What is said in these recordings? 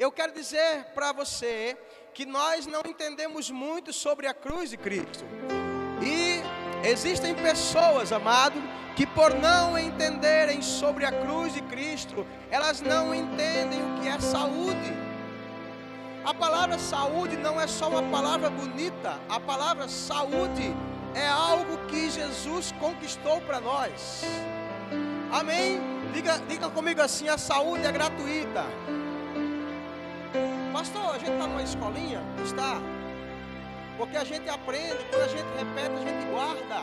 eu quero dizer para você que nós não entendemos muito sobre a cruz de Cristo. E existem pessoas, amado, que por não entenderem sobre a cruz de Cristo, elas não entendem o que é saúde. A palavra saúde não é só uma palavra bonita. A palavra saúde é algo que Jesus conquistou para nós. Amém? Diga comigo assim: a saúde é gratuita. Pastor, a gente está numa escolinha? Está. Porque a gente aprende, quando a gente repete, a gente guarda.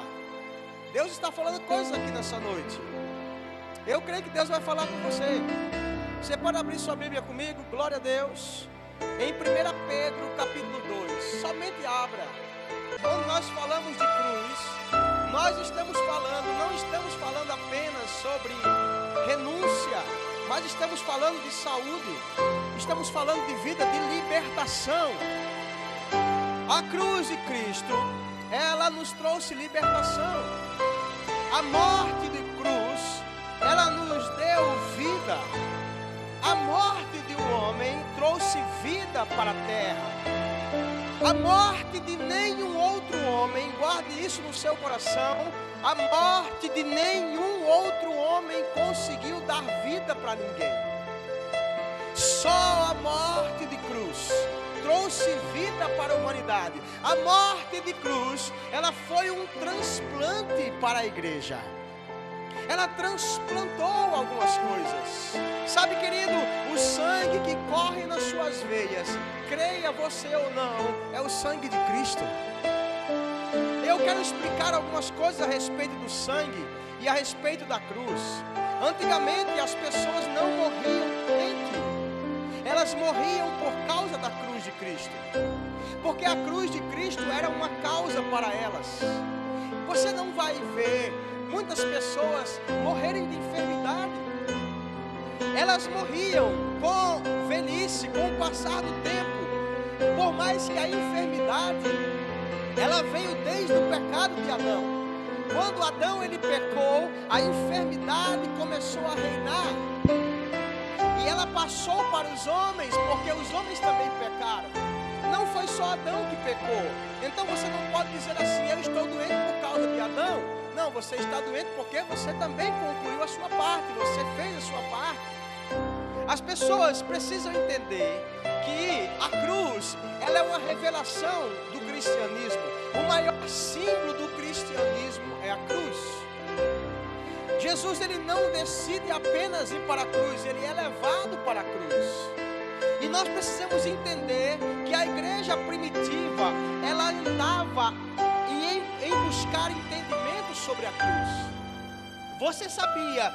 Deus está falando coisas aqui nessa noite. Eu creio que Deus vai falar com você. Você pode abrir sua Bíblia comigo? Glória a Deus. Em 1 Pedro capítulo 2. Somente abra. Quando nós falamos de cruz, nós não estamos falando apenas sobre renúncia, mas estamos falando de saúde. Estamos falando de vida, de libertação. A cruz de Cristo, ela nos trouxe libertação. A morte de cruz, ela nos deu vida. A morte de um homem trouxe vida para a terra. A morte de nenhum outro homem, guarde isso no seu coração, a morte de nenhum outro homem conseguiu dar vida para ninguém. Só a morte de cruz trouxe vida para a humanidade. A morte de cruz, ela foi um transplante para a igreja. Ela transplantou algumas coisas. Sabe, querido, o sangue que corre nas suas veias, creia você ou não, é o sangue de Cristo. Eu quero explicar algumas coisas a respeito do sangue e a respeito da cruz. Antigamente as pessoas não morriam doente, elas morriam por causa da cruz de Cristo, porque a cruz de Cristo era uma causa para elas. Você não vai ver muitas pessoas morrerem de enfermidade. Elas morriam com velhice, com o passar do tempo. Por mais que a enfermidade, ela veio desde o pecado de Adão. Quando Adão ele pecou, a enfermidade começou a reinar. E ela passou para os homens, porque os homens também pecaram. Não foi só Adão que pecou. Então você não pode dizer assim: eu estou doente por causa de Adão. Não, você está doente porque você também concluiu a sua parte, você fez a sua parte. As pessoas precisam entender que a cruz, ela é uma revelação do cristianismo. O maior símbolo do cristianismo é a cruz. Jesus, ele não decide apenas ir para a cruz, ele é levado para a cruz. E nós precisamos entender que a igreja primitiva, ela andava em buscar entendimento sobre a cruz. Você sabia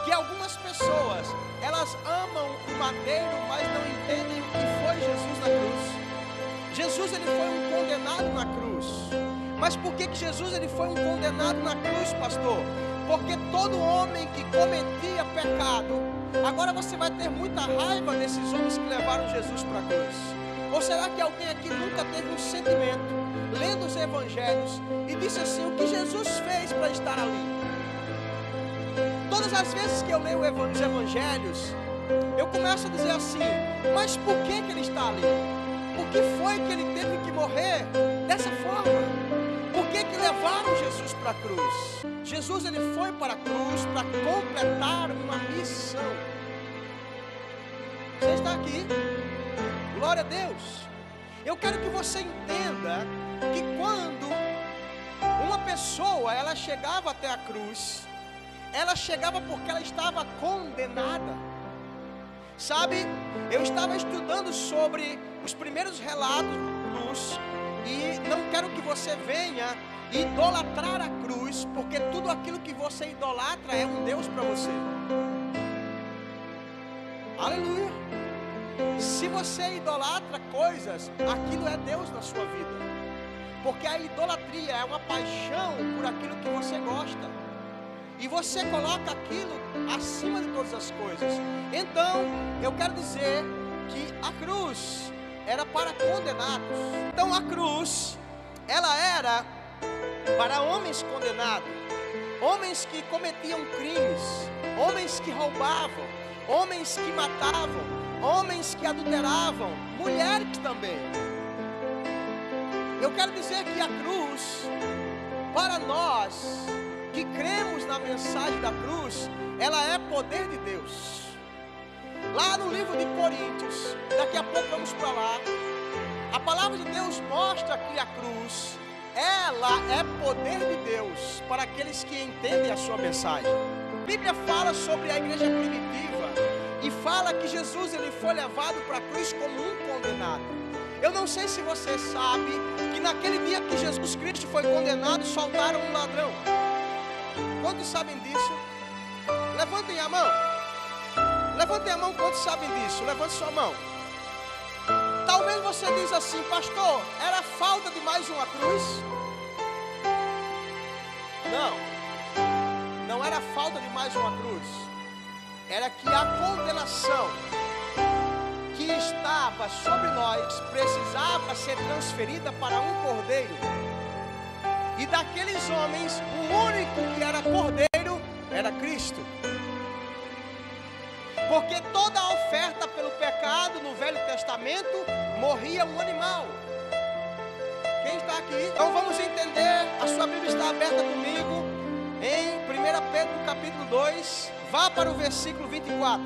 que algumas pessoas, elas amam o madeiro, mas não entendem o que foi Jesus na cruz? Jesus, ele foi um condenado na cruz. Mas por que Jesus ele foi um condenado na cruz, pastor? Porque todo homem que cometia pecado, agora você vai ter muita raiva desses homens que levaram Jesus para a cruz. Ou será que alguém aqui nunca teve um sentimento, lendo os evangelhos, e disse assim: o que Jesus fez para estar ali? Todas as vezes que eu leio os evangelhos, eu começo a dizer assim: mas por que ele está ali? Por que foi que ele teve que morrer dessa forma? Por que levaram Jesus para a cruz? Jesus, ele foi para a cruz para completar uma missão. Você está aqui? Glória a Deus. Eu quero que você entenda que quando uma pessoa, ela chegava até a cruz, ela chegava porque ela estava condenada. Sabe, eu estava estudando sobre os primeiros relatos da cruz, e não quero que você venha idolatrar a cruz, porque tudo aquilo que você idolatra é um Deus para você. Aleluia. Se você idolatra coisas, aquilo é Deus na sua vida, porque a idolatria é uma paixão por aquilo que você gosta, e você coloca aquilo acima de todas as coisas. Então, eu quero dizer que a cruz era para condenados. Então a cruz, ela era para homens condenados, homens que cometiam crimes, homens que roubavam, homens que matavam, homens que adulteravam, mulheres também. Eu quero dizer que a cruz, para nós que cremos na mensagem da cruz, ela é poder de Deus. Lá no livro de Coríntios, daqui a pouco vamos para lá, a palavra de Deus mostra que a cruz, ela é poder de Deus para aqueles que entendem a sua mensagem. A Bíblia fala sobre a igreja primitiva e fala que Jesus ele foi levado para a cruz como um condenado. Eu não sei se você sabe que naquele dia que Jesus Cristo foi condenado, soltaram um ladrão. Quantos sabem disso? Levantem a mão. Levantem a mão, quantos sabem disso? Levante sua mão. Talvez você diz assim, pastor, era falta de mais uma cruz? Não era falta de mais uma cruz. Era que a condenação que estava sobre nós precisava ser transferida para um cordeiro. E daqueles homens, o único que era cordeiro era Cristo. Porque toda a oferta pelo pecado no Velho Testamento morria um animal. Quem está aqui? Então vamos entender. A sua Bíblia está aberta comigo em 1 Pedro capítulo 2. Vá para o versículo 24.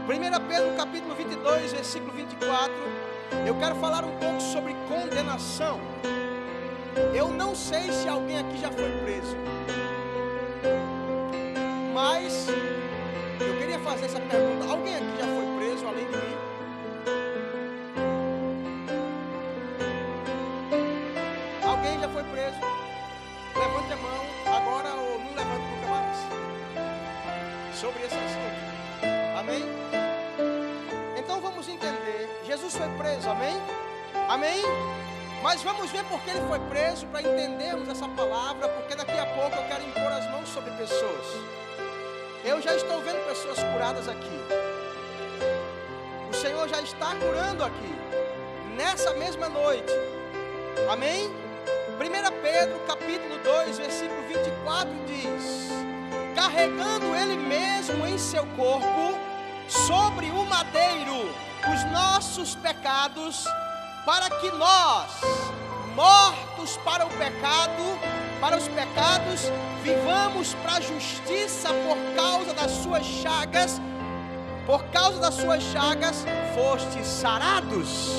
1 Pedro capítulo 22, versículo 24. Eu quero falar um pouco sobre condenação. Eu não sei se alguém aqui já foi preso, mas eu queria fazer essa pergunta. Alguém aqui já foi preso além de mim? Alguém já foi preso? Levante a mão agora ou não levante nunca mais. Sobre esse assunto. Amém? Então vamos entender. Jesus foi preso, amém? Amém? Mas vamos ver por que ele foi preso, para entendermos essa palavra, porque daqui a pouco eu quero impor as mãos sobre pessoas. Eu já estou vendo pessoas curadas aqui. O Senhor já está curando aqui, nessa mesma noite. Amém? 1 Pedro capítulo 2, versículo 24 diz: carregando ele mesmo em seu corpo, sobre o madeiro, os nossos pecados, para que nós, mortos para o pecado, para os pecados, vivamos para a justiça. Por causa das suas chagas fostes sarados.